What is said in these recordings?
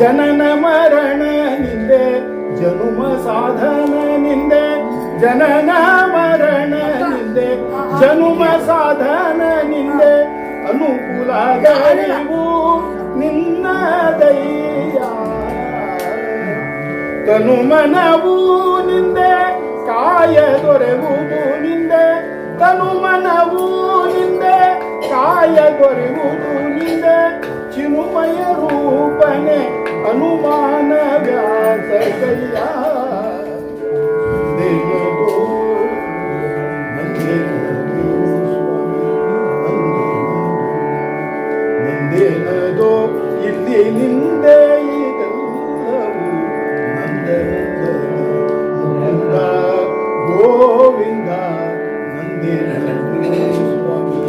ಜನನ ಮರಣ ನಿಂದೆ ಜನುಮ ಸಾಧನ ನಿಂದೆ ಜನನ ಮರಣ ನಿಂದೆ ಜನುಮ ಸಾಧನ ನಿಂದೆ ಅನುಕೂಲಗಳಿವು ನಿನ್ನ ದಯ್ಯ ತನು ಮನವು ನಿಂದೆ ಕಾಯ ದೊರೆಯುವುದು ನಿಂದೆ ತನು ಮನವು ನಿಂದೆ ಕಾಯ ದೊರೆಯುವುದು ನಿಂದೆ ಚಿನ್ಮಯ ರೂಪನೆ ಅನುಮಾನ ವ್ಯಾಸ ಕೈಯ ನಂದೇನದೋ ಇಲ್ಲಿ ನಿಂದೆ ಇದೆಲ್ಲವೂ ನಂದ ಮುಕುಂದ ಗೋವಿಂದ ನಂದೇನದೋ ಸ್ವಾಮಿ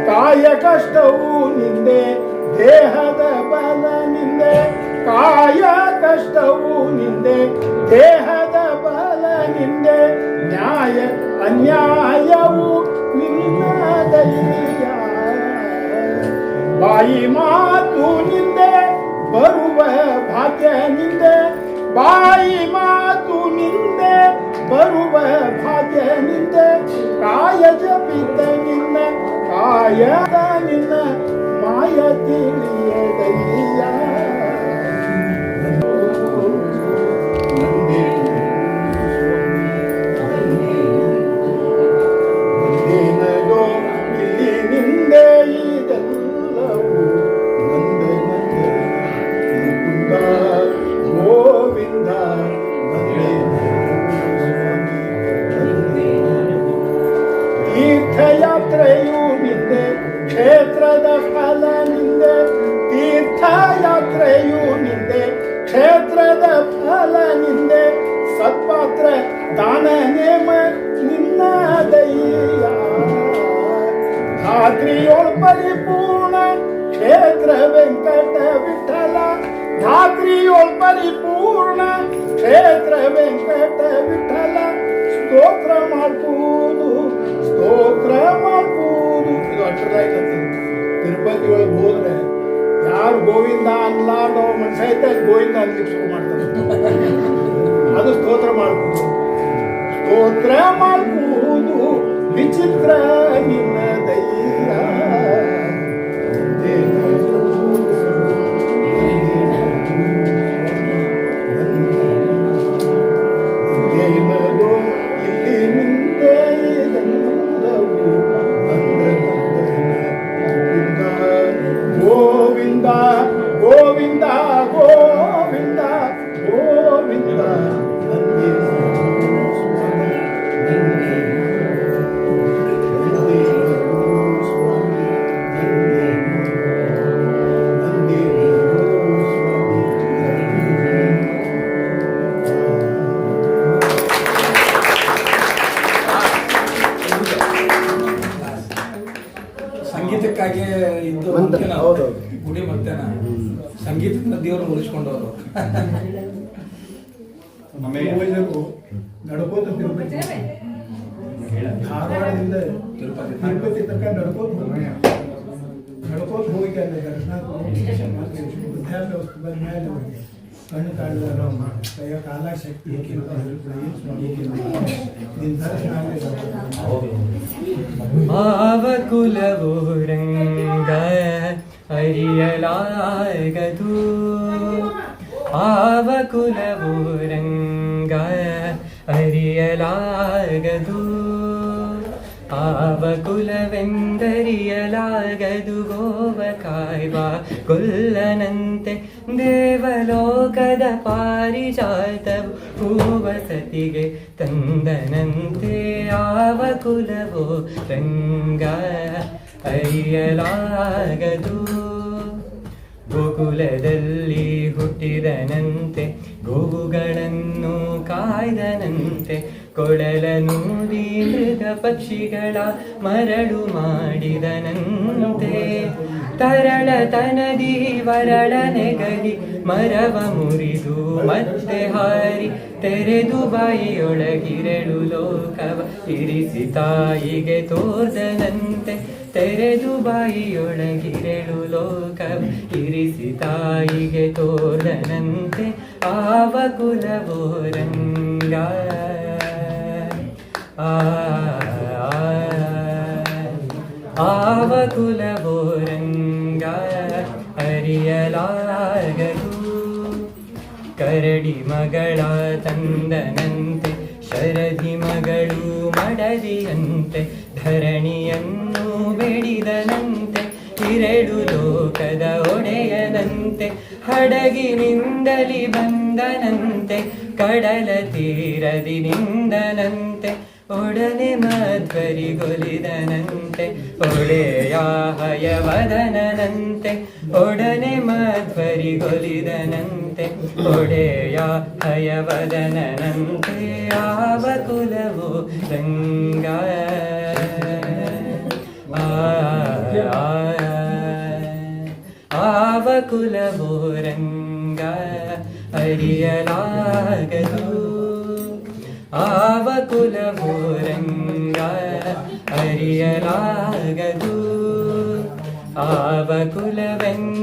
ಕಾಯ ಕಷ್ಟವು ನಿಂದೆ ದೇಹದ ಬಲ ನಿಂದೆ ಕಾಯ ಕಷ್ಟವು ನಿಂದೆ ದೇಹದ ಬಲ ನಿಂದೆ ನ್ಯಾಯ ಅನ್ಯಾಯವು ನಿನ್ನ ದಯ್ಯ ಬಾಯಿ ಮಾತು ನಿಂದೆ ಬರುವ ಭಾಗ್ಯ ನಿಂದೆ ಬಾಯಿ ಮಾತು ನಿಂದೆ ಬರುವ ಭಾಗ್ಯ ನಿಂದೆ ಕಾಯ ಜಪಿತ ನಿನ್ನ ಕಾಯದ ನಿನ್ನ ಮಾಯ ತಿಳಿಯದಯ್ಯ ನಂದೇನದೋ ಇಲ್ಲಿ ನಿಂದೆ ಇದೆಲ್ಲವೂ ನಂದ ಮುಕುಂದ ಗೋವಿಂದ ತೀರ್ಥಯಾತ್ರೆಯು ನಿಂದೆ ಕ್ಷೇತ್ರದ ಫಲ ನಿಂದೆ ತೀರ್ಥಯಾತ್ರೆಯು ನಿಂದೆ ಕ್ಷೇತ್ರದ ಫಲ ನಿಂದೆ ಸತ್ಪಾತ್ರ ದಾನ ನೇಮ ನಿನ್ನ ದಯ್ಯ ಧಾತ್ರಿಯೋಳ್ ಪರಿಪೂರ್ಣ ಕ್ಷೇತ್ರ ವೆಂಕಟ ವಿಠಲ ಧಾತ್ರಿಯೋಳ್ ಪರಿಪೂರ್ಣ ಕ್ಷೇತ್ರ ವೆಂಕಟ ವಿಠಲ ಸ್ತೋತ್ರ ಮಾಡ್ಬೋದು ಸ್ತೋತ್ರ ಮಾಡ್ಬೋದು. ಇದು ಅಷ್ಟದಾಗಿ ತಿರುಪತಿ ಒಳಗೆ ಹೋದ್ರೆ ಯಾರು ಗೋವಿಂದ ಅನ್ಲಾರ್ದ ಮನುಷ್ಯ ಐತೆ ಗೋವಿಂದ ಅನ್ಲಿಕ್ಕೆ ಶುರು ಮಾಡ್ತಾರೆ. ಅದು ಸ್ತೋತ್ರ ಮಾಡ್ಬೋದು ಸ್ತೋತ್ರ ಮಾಡ್ಬೋದು ವಿಚಿತ್ರ ನಿನ್ನ ದಯ್ಯ ಇಲ್ಲಿ ನಿಂದೆ ಇದೆಲ್ಲವೂ ಗೋವಿಂದ ಗೋವಿಂದ ಗೋವಿಂದ ಗೋವಿಂದ ಸಂಗೀತಕ್ಕಾಗಿ ಇದ್ದು ಗುಡಿ ಮತ್ತೇನ ಸಂಗೀತದಿಂದ ದೇವರು ಉಳಿಸ್ಕೊಂಡವರು ನಡ್ಕೋತ ತಿರುಪತಿ ಧಾರವಾಡದಿಂದ ತಿರುಪತಿ ತನಕ ನಡ್ಕೋತ ಹೋಗಿ ಅಲ್ಲಿ ದರ್ಶನ ವೃದ್ಧಾಪ್ಯವಸ್ಥೆ ಬಂದ ಮೇಲೆ ಕಣ್ಣು ಕಾಡಿದ ಕೈಯ ಕಾಲ ಶಕ್ತಿ ಭಾವಕುಲವು ರಂಗ ಅರಿಯಲಾಗದು ಭಾವಕುಲವು ರಂಗ ಅರಿಯಲಾಗದು ಆವಕುಲವೆಂದರಿಯಲಾಗದು ಗೋವ ಕಾಯ್ವ ಕೊಲ್ಲನಂತೆ ದೇವಲೋಕದ ಪಾರಿಜಾತವು ಹೂವಸತಿಗೆ ತಂದನಂತೆ ಆವಕುಲವೋ ರಂಗ ಅರಿಯಲಾಗದು ಗೋಕುಲದಲ್ಲಿ ಹುಟ್ಟಿದನಂತೆ ಗೋವುಗಳನ್ನು ಕಾಯ್ದನಂತೆ ಕೊಳಲನೂದಿ ಮೃಗ ಪಕ್ಷಿಗಳ ಮರಳು ಮಾಡಿದನಂತೆ ತರಳತನದಿ ವರಳ ನೆಗಲಿ ಮರವ ಮುರಿದು ಮತ್ತೆ ಹಾರಿ ತೆರೆದು ಬಾಯಿಯೊಳಗಿರಳು ಲೋಕವ ಇರಿಸಿ ತಾಯಿಗೆ ತೋರ್ದನಂತೆ ತೆರೆದು ಬಾಯಿಯೊಳಗಿರಳು ಲೋಕವ ಇರಿಸಿ ತಾಯಿಗೆ ತೋರ್ದನಂತೆ ಆವ ಕುಲವೋ ರಂಗ ಆವ ಕುಲವೋ ರಂಗ ಅರಿಯಲಾಗದು ಕರಡಿ ಮಗಳ ತಂದನಂತೆ ಶರದಿ ಮಗಳು ಮಡದಿಯಂತೆ ಧರಣಿಯನ್ನು ಬೆಡಿದನಂತೆ ಇರಳು ಲೋಕದ ಒಡೆಯನಂತೆ ಹಡಗಿನಿಂದಲಿ ಬಂದನಂತೆ ಕಡಲ ತೀರದಿ ನಿಂದನಂತೆ ಒಡನೆ ಮಧ್ವರಿಗೊಲಿದನಂತೆ ಒಡೆಯ ಹಯವದನಂತೆ ಒಡನೆ ಮಧ್ವರಿಗೊಲಿದನಂತೆ ಒಡೆಯ ಹಯವದನಂತೆ ಆವ ಕುಲವೋ ರಂಗ ಆವ ಕುಲವೋ ರಂಗ ಅರಿಯಲಾಗದು ಆವ ಕುಲವೋ ರಂಗ ಅರಿಯಲಾಗದು ಆವ ಕುಲವೆಂದರಿಯಲಾಗದು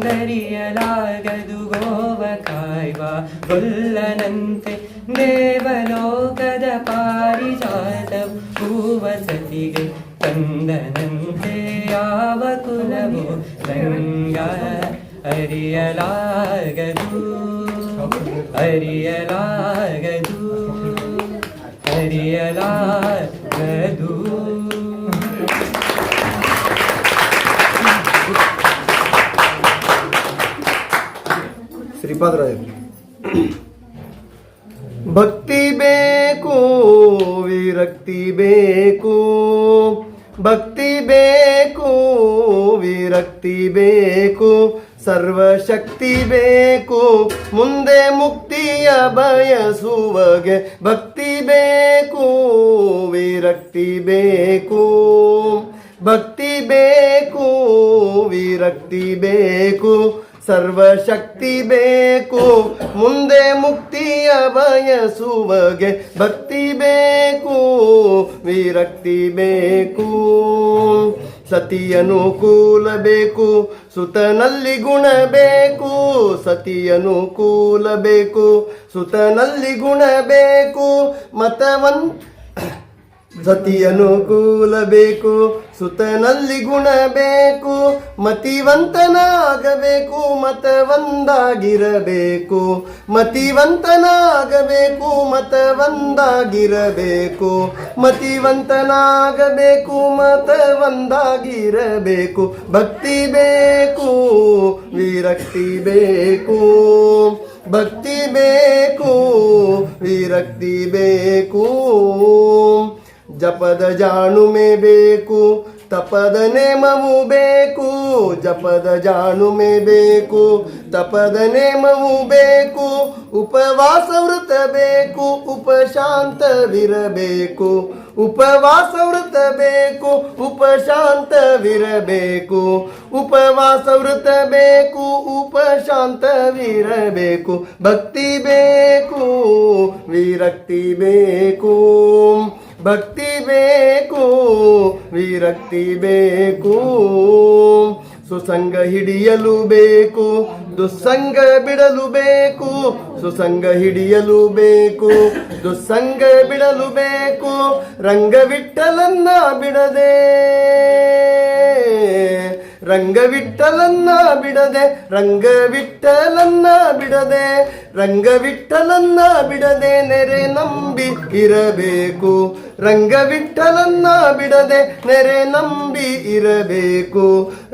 ಗೋವ ಕಾಯ್ವ ಗೊಲ್ಲನಂತೆ ದೇವಲೋಕದ ಪಾರಿಜಾತವು ಹೂವ ಸತಿಗೆ ತಂದನಂತೆ ಯಾವ ಕುಲವೋ ರಂಗ ಅರಿಯಲಾಗದು ಅರಿಯಲಾಗದು ಅರಿಯಲಾಗದು. ಶ್ರೀಪಾದರಾಯ ಭಕ್ತಿ ಬೇಕು ವಿರಕ್ತಿ ಬೇಕು ಭಕ್ತಿ ಬೇಕು ವಿರಕ್ತಿ ಬೇಕು ಸರ್ವಶಕ್ತಿ ಬೇಕು ಮುಂದೆ ಮುಕ್ತಿಯ ಬಯಸುವಗೆ ಭಕ್ತಿ ಬೇಕು ವಿರಕ್ತಿ ಬೇಕು ಭಕ್ತಿ ಬೇಕು ವಿರಕ್ತಿ ಬೇಕು ಸರ್ವಶಕ್ತಿ ಬೇಕು ಮುಂದೆ ಮುಕ್ತಿಯ ಬಯಸುವಗೆ ಭಕ್ತಿ ಬೇಕು ವಿರಕ್ತಿ ಬೇಕು ಸತಿಯನುಕೂಲ ಬೇಕು ಸುತನಲ್ಲಿ ಗುಣ ಬೇಕು ಸತಿಯನುಕೂಲ ಬೇಕು ಸುತನಲ್ಲಿ ಗುಣ ಬೇಕು ಸತಿಯನುಕೂಲ ಬೇಕು ಸುತನಲ್ಲಿ ಗುಣ ಬೇಕು ಮತಿವಂತನಾಗಬೇಕು ಮತವಂದಾಗಿರಬೇಕು ಮತಿವಂತನಾಗಬೇಕು ಮತವಂದಾಗಿರಬೇಕು ಮತಿವಂತನಾಗಬೇಕು ಮತವಂದಾಗಿರಬೇಕು ಭಕ್ತಿ ಬೇಕು ವಿರಕ್ತಿ ಬೇಕು ಭಕ್ತಿ ಬೇಕು ವಿರಕ್ತಿ ಬೇಕು ಜಪದ ಜಾಣುಮೆ ಬೇಕು ತಪದ ನೇಮವು ಬೇಕು ಜಪದ ಜಾಣುಮೆ ಬೇಕು ತಪದ ನೇಮವು ಬೇಕು ಉಪವಾಸ ವೃತ ಬೇಕು ಉಪಶಾಂತವಿರಬೇಕು ಉಪವಾಸ ವೃತ ಬೇಕು ಉಪಶಾಂತವಿರಬೇಕು ಉಪವಾಸ ವೃತ ಬೇಕು ಉಪಶಾಂತವಿರಬೇಕು ಭಕ್ತಿ ಬೇಕು ವಿರಕ್ತಿ ಬೇಕು ಭಕ್ತಿ ಬೇಕು ವಿರಕ್ತಿ ಬೇಕು ಸುಸಂಗ ಹಿಡಿಯಲು ಬೇಕು ದುಸ್ಸಂಗ ಬಿಡಲು ಬೇಕು ಸುಸಂಗ ಹಿಡಿಯಲು ಬೇಕು ದುಸ್ಸಂಗ ಬಿಡಲು ಬೇಕು ರಂಗವಿಠಲನ್ನ ಬಿಡದೆ ರಂಗವಿಠಲನ್ನ ಬಿಡದೆ ರಂಗವಿಠಲನ್ನ ಬಿಡದೆ ರಂಗವಿಠಲನ್ನ ಬಿಡದೆ ನೆರೆ ನಂಬಿ ಇರಬೇಕು ರಂಗವಿಠಲನ್ನ ಬಿಡದೆ ನೆರೆ ನಂಬಿ ಇರಬೇಕು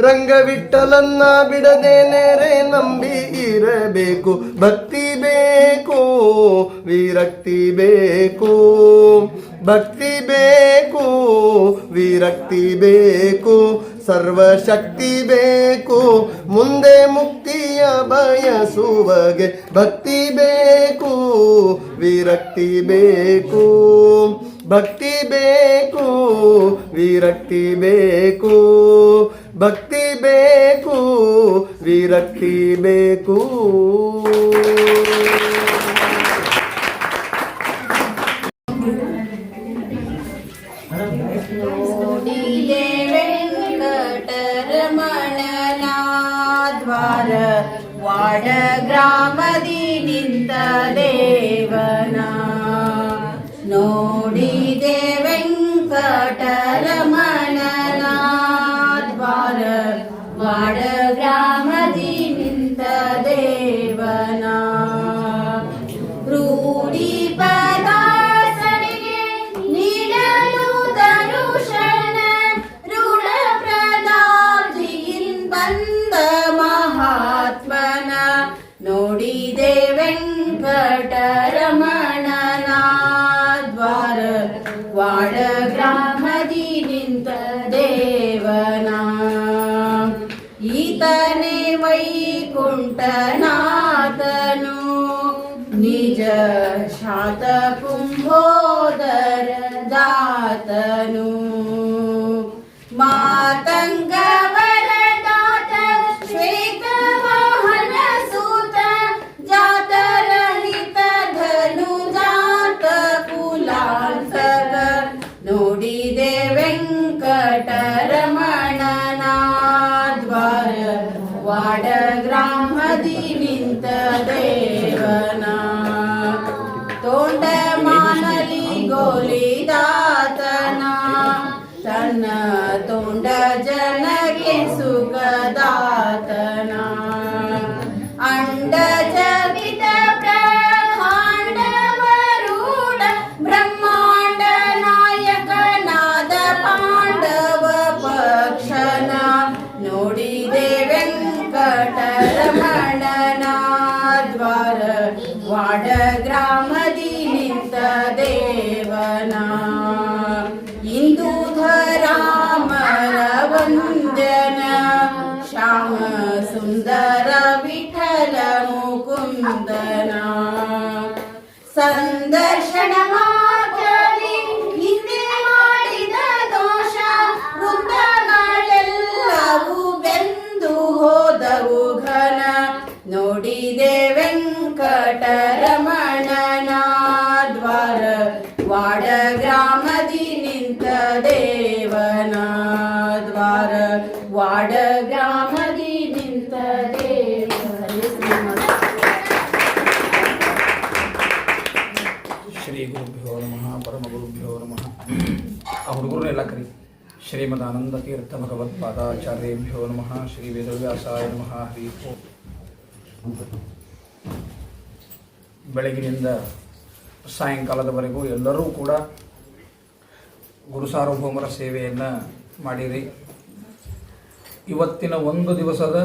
ರಂಗವಿಠಲನ್ನ ಬಿಡದೆ ನೆರೆ ನಂಬಿ ಇರಬೇಕು ಭಕ್ತಿ ಬೇಕು ವಿರಕ್ತಿ ಬೇಕು ಭಕ್ತಿ ಬೇಕು ವಿರಕ್ತಿ ಬೇಕು ಸರ್ವಶಕ್ತಿ ಬೇಕು ಮುಂದೆ ಮುಕ್ತಿಯ ಬಯಸುವಗೆ ಭಕ್ತಿ ಬೇಕು ವಿರಕ್ತಿ ಬೇಕು ಭಕ್ತಿ ಬೇಕು ವಿರಕ್ತಿ ಬೇಕು ಭಕ್ತಿ ಬೇಕು ವಿರಕ್ತಿ ಬೇಕು. ನೋಡಿದೆ ವೆಂಕಟರಮಣನ ದ್ವಾರ ವಾಡ ಗ್ರಾಮದಿ ನಿಂತ ದೇವನ. ನೋಡಿದೆ ವೆಂಕಟರಮಣನ ದ್ವಾರ ವಾಡ ಗ್ರಾಮದಿ ನಿಂತ ದೇವನ. ರೂಢಿ ಪದಾಸರಿಗೆ ನೀಡಲು ದರುಶನ ರೂಢ ಪ್ರದಾಬ್ಜಿಗಿನ್ ಬಂದ ಮಹಾತ್ಮನ. ನೋಡಿದೆ ವೆಂಕಟರಮಣನ ದ್ವಾರ ವಾಡ ಗ್ರಾಮದಿ ನಿಂತ ದೇವನ. ಈತನೇ ವೈಕುಂಠನಾಥನು ನಿಜ ಶಾತ ಕುಂಭೋದರ ದಾತನು. ಮಾತಂಗ ವರದಾತ ಶ್ವೇತ ವಾಹನ ಸೂತ ಜಾತರಹಿತ ಧನು ಜಾತ ಕುಲಾಂತಕ. ನೋಡಿದೆ ವೆಂಕಟರಮಣನ ದ್ವಾರ ವಾಡ ಗ್ರಾಮದಿ ನಿಂತ ದೇವನ. ತೋಂಡ ಮಾನಲಿ ಗೋಲಿದಾತನ ತನ್ನ ತೋಂಡ ಜನಗೆ ಸುಖದಾತನ. ಅಂಡ ಜಗಿತ ಬ್ರಹ್ಮಾಂಡ ವರುಡ ಬ್ರಹ್ಮಾಂಡ ನಾಯಕನಾದ ಪಾಂಡವ ಪಕ್ಷನ. ನೋಡಿದೆ ವೆಂಕಟರಮಣನ ದ್ವಾರ ವಾಡ ಗ್ರಾಮದಿ ನಿಂತ ದೇವನ. ಇಂದು ಧರಾಮರ ವಂದನ ಶ್ಯಾಮ ಸುಂದರ ವಿಠಲ ಮುಕುಂದನ. ಸಂದರ್ಶನ ಮಾತ್ರಲಿ ಹಿಂದೆ ಮಾಡಿದ ದೋಷ ವೃಂದಗಳೆಲ್ಲವೂ ಬೆಂದು ಹೋದವು ಘನ. ನೋಡಿದೆ ವೆಂಕಟರಮಣನ ದ್ವಾರ ವಾಡ ಗ್ರಾಮದಿ ನಿಂತ ದೇವನ. ದ್ವಾರ ವಾಡ ಗ್ರಾಮದಿ ನಿಂತ ದೇವನ. ಶ್ರೀ ಗುರುಭ್ಯೋ ನಮಃ ಪರಮ ಗುರುಭ್ಯೋ ನಮಃ. ಆ ಹುಡುಗರನ್ನೆಲ್ಲ ಕರಿ. ಶ್ರೀಮದ್ ಆನಂದ ತೀರ್ಥ ಭಗವತ್ಪಾದಾಚಾರ್ಯೇಭ್ಯೋ ನಮಃ. ಶ್ರೀ ವೇದವ್ಯಾಸಾಯ ನಮಃ. ಹರಿ ಓಂ. ಬೆಳಗಿನಿಂದ ಸಾಯಂಕಾಲದವರೆಗೂ ಎಲ್ಲರೂ ಕೂಡ ಗುರುಸಾರ್ವಭೌಮರ ಸೇವೆಯನ್ನು ಮಾಡಿರಿ. ಇವತ್ತಿನ ಒಂದು ದಿವಸದ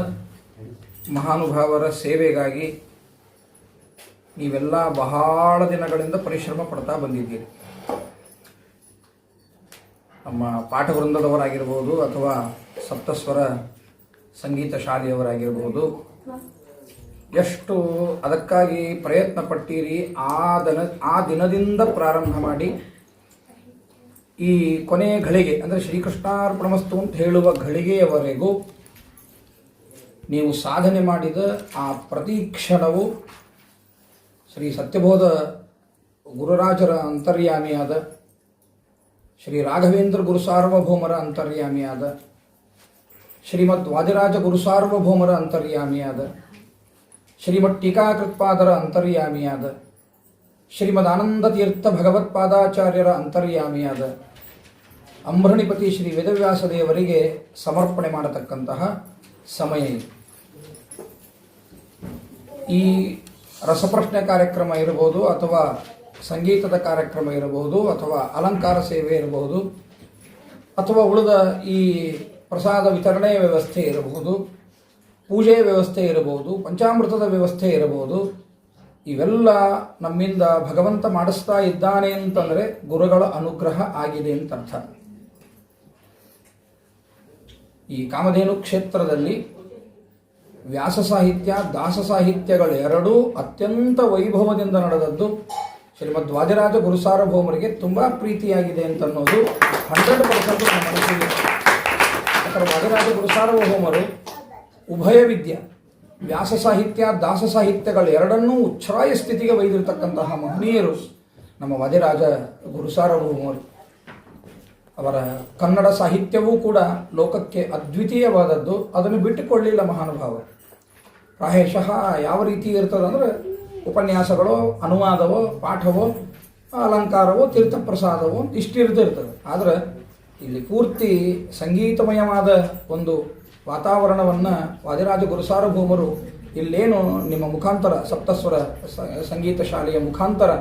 ಮಹಾನುಭಾವರ ಸೇವೆಗಾಗಿ ನೀವೆಲ್ಲ ಬಹಳ ದಿನಗಳಿಂದ ಪರಿಶ್ರಮ ಪಡ್ತಾ ಬಂದಿದ್ದೀರಿ. ನಮ್ಮ ಪಾಠವೃಂದದವರಾಗಿರ್ಬೋದು ಅಥವಾ ಸಪ್ತಸ್ವರ ಸಂಗೀತ ಶಾಲೆಯವರಾಗಿರ್ಬೋದು, ಎಷ್ಟು ಅದಕ್ಕಾಗಿ ಪ್ರಯತ್ನ ಪಟ್ಟಿರಿ. ಆ ದಿನದಿಂದ ಪ್ರಾರಂಭ ಮಾಡಿ ಈ ಕೊನೆಯ ಘಳಿಗೆ ಅಂದರೆ ಶ್ರೀಕೃಷ್ಣಾರ್ಪಣಮಸ್ತು ಅಂತ ಹೇಳುವ ಘಳಿಗೆಯವರೆಗೂ ನೀವು ಸಾಧನೆ ಮಾಡಿದ ಆ ಪ್ರತಿ ಕ್ಷಣವು ಶ್ರೀ ಸತ್ಯಬೋಧ ಗುರುರಾಜರ ಅಂತರ್ಯಾಮಿಯಾದ ಶ್ರೀ ರಾಘವೇಂದ್ರ ಗುರುಸಾರ್ವಭೌಮರ ಅಂತರ್ಯಾಮಿಯಾದ ಶ್ರೀಮದ್ ವಾದಿರಾಜ ಗುರುಸಾರ್ವಭೌಮರ ಅಂತರ್ಯಾಮಿಯಾದ ಶ್ರೀಮದ್ ಟೀಕಾಕೃತ್ಪಾದರ ಅಂತರ್ಯಾಮಿಯಾದ ಶ್ರೀಮದ್ ಆನಂದ ತೀರ್ಥ ಭಗವತ್ಪಾದಾಚಾರ್ಯರ ಅಂತರ್ಯಾಮಿಯಾದ ಅಂಬರಣಿಪತಿ ಶ್ರೀ ವೇದವ್ಯಾಸ ದೇವರಿಗೆ ಸಮರ್ಪಣೆ ಮಾಡತಕ್ಕಂತಹ ಸಮಯ ಇದು. ಈ ರಸಪ್ರಶ್ನೆ ಕಾರ್ಯಕ್ರಮ ಇರಬಹುದು, ಅಥವಾ ಸಂಗೀತದ ಕಾರ್ಯಕ್ರಮ ಇರಬಹುದು, ಅಥವಾ ಅಲಂಕಾರ ಸೇವೆ ಇರಬಹುದು, ಅಥವಾ ಉಳಿದ ಈ ಪ್ರಸಾದ ವಿತರಣೆಯ ವ್ಯವಸ್ಥೆ ಇರಬಹುದು, ಪೂಜೆಯ ವ್ಯವಸ್ಥೆ ಇರಬಹುದು, ಪಂಚಾಮೃತದ ವ್ಯವಸ್ಥೆ ಇರಬಹುದು. ಇವೆಲ್ಲ ನಮ್ಮಿಂದ ಭಗವಂತ ಮಾಡಿಸ್ತಾ ಇದ್ದಾನೆ ಅಂತಂದರೆ ಗುರುಗಳ ಅನುಗ್ರಹ ಆಗಿದೆ ಅಂತ ಅರ್ಥ. ಈ ಕಾಮಧೇನು ಕ್ಷೇತ್ರದಲ್ಲಿ ವ್ಯಾಸ ಸಾಹಿತ್ಯ, ದಾಸ ಸಾಹಿತ್ಯಗಳೆರಡೂ ಅತ್ಯಂತ ವೈಭವದಿಂದ ನಡೆದದ್ದು. ಶ್ರೀಮದ್ ವಾದಿರಾಜ ಗುರುಸಾರ್ವಭೌಮರಿಗೆ ತುಂಬ ಪ್ರೀತಿಯಾಗಿದೆ ಅಂತನ್ನೋದು 100% ನಮ್ಮ ಮನಸ್ಸಿಗೆ. ಡಾಕ್ಟರ್ ವಾದಿರಾಜ ಗುರುಸಾರ್ವಭೌಮರು ಉಭಯ ವಿದ್ಯೆ ವ್ಯಾಸ ಸಾಹಿತ್ಯ ದಾಸ ಸಾಹಿತ್ಯಗಳೆರಡನ್ನೂ ಉಚ್ಛ್ರಾಯ ಸ್ಥಿತಿಗೆ ಒಯ್ದಿರತಕ್ಕಂತಹ ಮಹನೀಯರು ನಮ್ಮ ವಾದಿರಾಜ ಗುರುಸಾರ್ವಭೌಮರು. ಅವರ ಕನ್ನಡ ಸಾಹಿತ್ಯವೂ ಕೂಡ ಲೋಕಕ್ಕೆ ಅದ್ವಿತೀಯವಾದದ್ದು. ಅದನ್ನು ಬಿಟ್ಟುಕೊಳ್ಳಿಲ್ಲ ಮಹಾನುಭಾವ. ಪ್ರಾಯಶಃ ಯಾವ ರೀತಿ ಇರ್ತದಂದ್ರೆ ಉಪನ್ಯಾಸಗಳೋ ಅನುವಾದವೋ ಪಾಠವೋ ಅಲಂಕಾರವೋ ತೀರ್ಥಪ್ರಸಾದವೋ ಇಷ್ಟಿರ್ತದೆ. ಆದರೆ ಇಲ್ಲಿ ಪೂರ್ತಿ ಸಂಗೀತಮಯವಾದ ಒಂದು ವಾತಾವರಣವನ್ನು ವಾದಿರಾಜ ಗುರುಸಾರ್ವಭೌಮರು ಇಲ್ಲೇನು ನಿಮ್ಮ ಮುಖಾಂತರ ಸಪ್ತಸ್ವರ ಸಂಗೀತ ಶಾಲೆಯ ಮುಖಾಂತರ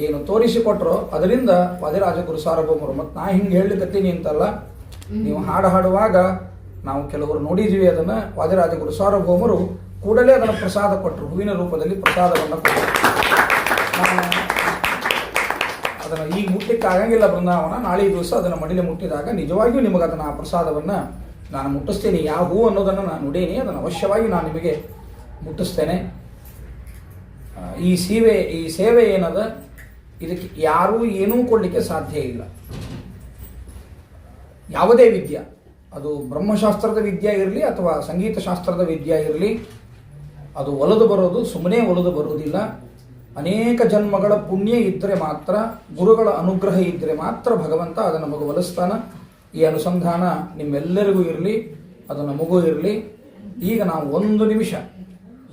ಏನು ತೋರಿಸಿಕೊಟ್ರೋ ಅದರಿಂದ ವಾದಿರಾಜ ಗುರುಸಾರ್ವಭೌಮರು. ಮತ್ತು ನಾ ಹಿಂಗೆ ಹೇಳಲಿಕ್ಕತ್ತೀನಿ ಅಂತಲ್ಲ, ನೀವು ಹಾಡು ಹಾಡುವಾಗ ನಾವು ಕೆಲವರು ನೋಡಿದ್ವಿ ಅದನ್ನು. ವಾದಿರಾಜ ಗುರುಸಾರ್ವಭೌಮರು ಕೂಡಲೇ ಅದನ್ನು ಪ್ರಸಾದ ಕೊಟ್ಟರು, ಹೂವಿನ ರೂಪದಲ್ಲಿ ಪ್ರಸಾದವನ್ನು ಕೊಟ್ಟರು. ಅದನ್ನು ಈಗ ಮುಟ್ಟಲಿಕ್ಕೆ ಆಗಂಗಿಲ್ಲ ಬೃಂದಾವನ, ನಾಳೆ ದಿವಸ ಅದನ್ನು ಮಡಿಲೆ ಮುಟ್ಟಿದಾಗ ನಿಜವಾಗಿಯೂ ನಿಮಗೆ ಅದನ್ನು ಆ ಪ್ರಸಾದವನ್ನು ನಾನು ಮುಟ್ಟಿಸ್ತೇನೆ. ಯಾವ ಹೂ ಅನ್ನೋದನ್ನು ನಾನು ನುಡೀನಿ, ಅದನ್ನು ಅವಶ್ಯವಾಗಿ ನಾನು ನಿಮಗೆ ಮುಟ್ಟಿಸ್ತೇನೆ. ಈ ಸೇವೆ ಏನದ, ಇದಕ್ಕೆ ಯಾರೂ ಏನೂ ಕೊಡಲಿಕ್ಕೆ ಸಾಧ್ಯ ಇಲ್ಲ. ಯಾವುದೇ ವಿದ್ಯೆ, ಅದು ಬ್ರಹ್ಮಶಾಸ್ತ್ರದ ವಿದ್ಯೆ ಇರಲಿ ಅಥವಾ ಸಂಗೀತ ಶಾಸ್ತ್ರದ ವಿದ್ಯೆ ಇರಲಿ, ಅದು ಒಲಿದು ಬರೋದು ಸುಮ್ಮನೆ ಒಲಿದು ಬರುವುದಿಲ್ಲ. ಅನೇಕ ಜನ್ಮಗಳ ಪುಣ್ಯ ಇದ್ದರೆ ಮಾತ್ರ, ಗುರುಗಳ ಅನುಗ್ರಹ ಇದ್ದರೆ ಮಾತ್ರ ಭಗವಂತ ಅದು ನಮಗೆ ಒಲಿಸ್ತಾನ. ಈ ಅನುಸಂಧಾನ ನಿಮ್ಮೆಲ್ಲರಿಗೂ ಇರಲಿ, ಅದು ನಮಗೂ ಇರಲಿ. ಈಗ ನಾವು ಒಂದು ನಿಮಿಷ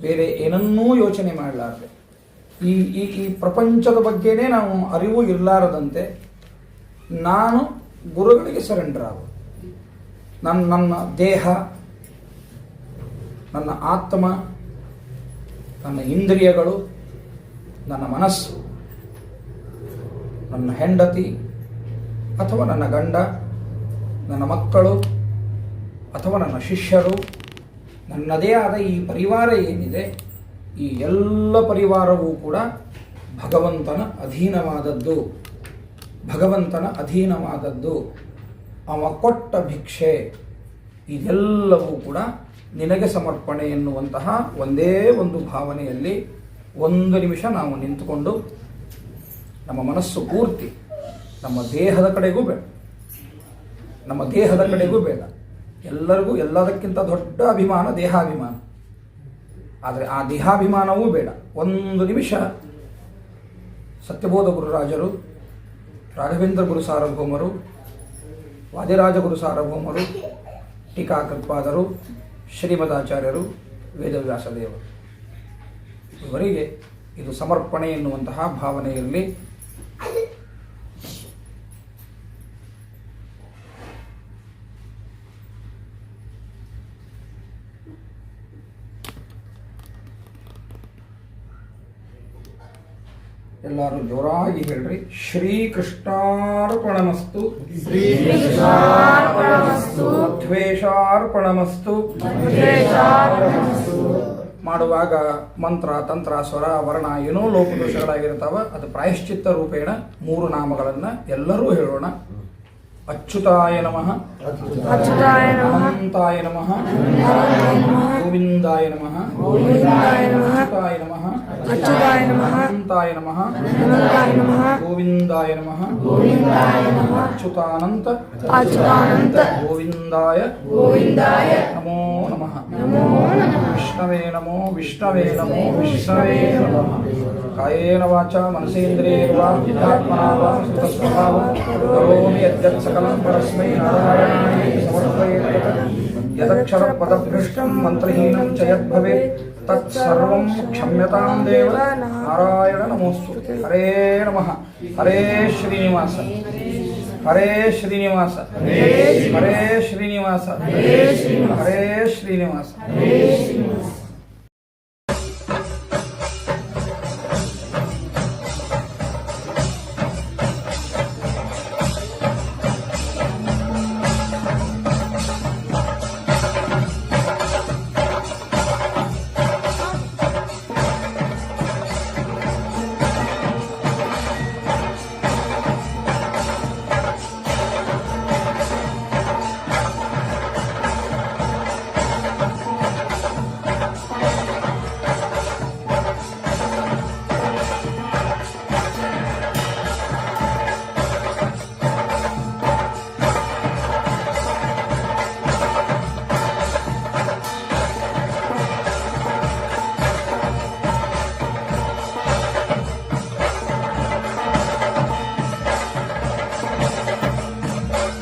ಬೇರೆ ಏನನ್ನೂ ಯೋಚನೆ ಮಾಡಲಾರದೆ, ಈ ಪ್ರಪಂಚದ ಬಗ್ಗೆನೇ ನಾವು ಅರಿವು ಇರಲಾರದಂತೆ ನಾನು ಗುರುಗಳಿಗೆ ಸರೆಂಡರ್ ಆಗೋದು. ನನ್ನ ದೇಹ, ನನ್ನ ಆತ್ಮ, ನನ್ನ ಇಂದ್ರಿಯಗಳು, ನನ್ನ ಮನಸ್ಸು, ನನ್ನ ಹೆಂಡತಿ ಅಥವಾ ನನ್ನ ಗಂಡ, ನನ್ನ ಮಕ್ಕಳು ಅಥವಾ ನನ್ನ ಶಿಷ್ಯರು, ನನ್ನದೇ ಆದ ಈ ಪರಿವಾರ ಏನಿದೆ, ಈ ಎಲ್ಲ ಪರಿವಾರವೂ ಕೂಡ ಭಗವಂತನ ಅಧೀನವಾದದ್ದು. ಭಗವಂತನ ಅಧೀನವಾದದ್ದು. ಅವ ಕೊಟ್ಟ ಭಿಕ್ಷೆ, ಇದೆಲ್ಲವೂ ಕೂಡ ನಿನಗೆ ಸಮರ್ಪಣೆ ಎನ್ನುವಂತಹ ಒಂದೇ ಒಂದು ಭಾವನೆಯಲ್ಲಿ ಒಂದು ನಿಮಿಷ ನಾವು ನಿಂತುಕೊಂಡು ನಮ್ಮ ಮನಸ್ಸು ಪೂರ್ತಿ ನಮ್ಮ ದೇಹದ ಕಡೆಗೂ ಬೇಡ, ನಮ್ಮ ದೇಹದ ಕಡೆಗೂ ಬೇಡ. ಎಲ್ಲರಿಗೂ ಎಲ್ಲದಕ್ಕಿಂತ ದೊಡ್ಡ ಅಭಿಮಾನ ದೇಹಾಭಿಮಾನ. ಆದರೆ ಆ ದೇಹಾಭಿಮಾನವೂ ಬೇಡ. ಒಂದು ನಿಮಿಷ ಸತ್ಯಬೋಧ ಗುರುರಾಜರು, ರಾಘವೇಂದ್ರ ಗುರು ಸಾರ್ವಭೌಮರು, ವಾದಿರಾಜ ಗುರು ಸಾರ್ವಭೌಮರು, ಟೀಕಾಕೃತ್ಪಾದರು, ಶ್ರೀಮದಾಚಾರ್ಯರು, ವೇದವ್ಯಾಸದೇವರು ಇವರಿಗೆ ಇದು ಸಮರ್ಪಣೆ ಎನ್ನುವಂತಹ ಭಾವನೆಯಲ್ಲಿ ಎಲ್ಲರೂ ಜೋರಾಗಿ ಹೇಳ್ರಿ. ಶ್ರೀಕೃಷ್ಣಾರ್ಪಣಮಸ್ತು, ಮಧ್ವೇಶಾರ್ಪಣಮಸ್ತು. ಮಾಡುವಾಗ ಮಂತ್ರ, ತಂತ್ರ, ಸ್ವರ, ವರ್ಣ ಏನೋ ಲೋಪದೋಷಗಳಾಗಿರ್ತಾವ. ಅದು ಪ್ರಾಯಶ್ಚಿತ್ತ ರೂಪೇಣ 3 ನಾಮಗಳನ್ನು ಎಲ್ಲರೂ ಹೇಳೋಣ. ಅಚ್ಯುತಾಯ ನಮಃ, ಅನಂತಾಯ ನಮಃ, ಗೋವಿಂದಾಯ ನಮಃ, ಅಚ್ಯುತಾಯ ನಮಃ, ಅನಂತಾಯ ನಮಃ, ಗೋವಿಂದಾಯ ನಮಃ, ಅಚ್ಯುತಾನಂತ ಗೋವಿಂದಾಯ ನಮೋ ನಮಃ. ವಿಷ್ಣವೇ ನಮೋ, ವಿಷ್ಣವೇ ನಮೋ, ವಿಷ್ಣವೇ ನಮಃ. ಕಾಯೇನ ವಾಚಾ ಮನಸೇಂದ್ರಿಯೈರ್ವಾ ಬುದ್ಧಾತ್ಮನಾ ವಾ ಸಂಸ್ಕೃತಸ್ವಭಾವಂ ಕರೋಮಿ ಯದ್ಯತ್ ಸಕಲಂ ಪರಸ್ಮೈ ನಾರಾಯಣಾಯ ಸಮರ್ಪಯೇತ್. ಯದಕ್ಷರಪದಭ್ರಷ್ಟಂ ಮಂತ್ರಹೀನಂ ಚ ಯದ್ಭವೇತ್ ತತ್ಸರ್ವಂ ಕ್ಷಮ್ಯತಾಂ ದೇವ ನಾರಾಯಣ ನಮೋಸ್ತುತೆ. ಹರೇ ನಮಃ. ಹರೇ ಶ್ರೀನಿವಾಸ, ಹರೇ ಶ್ರೀನಿವಾಸ, ಹರೇ ಶ್ರೀನಿವಾಸ, ಹರೇ ಶ್ರೀನಿವಾಸ.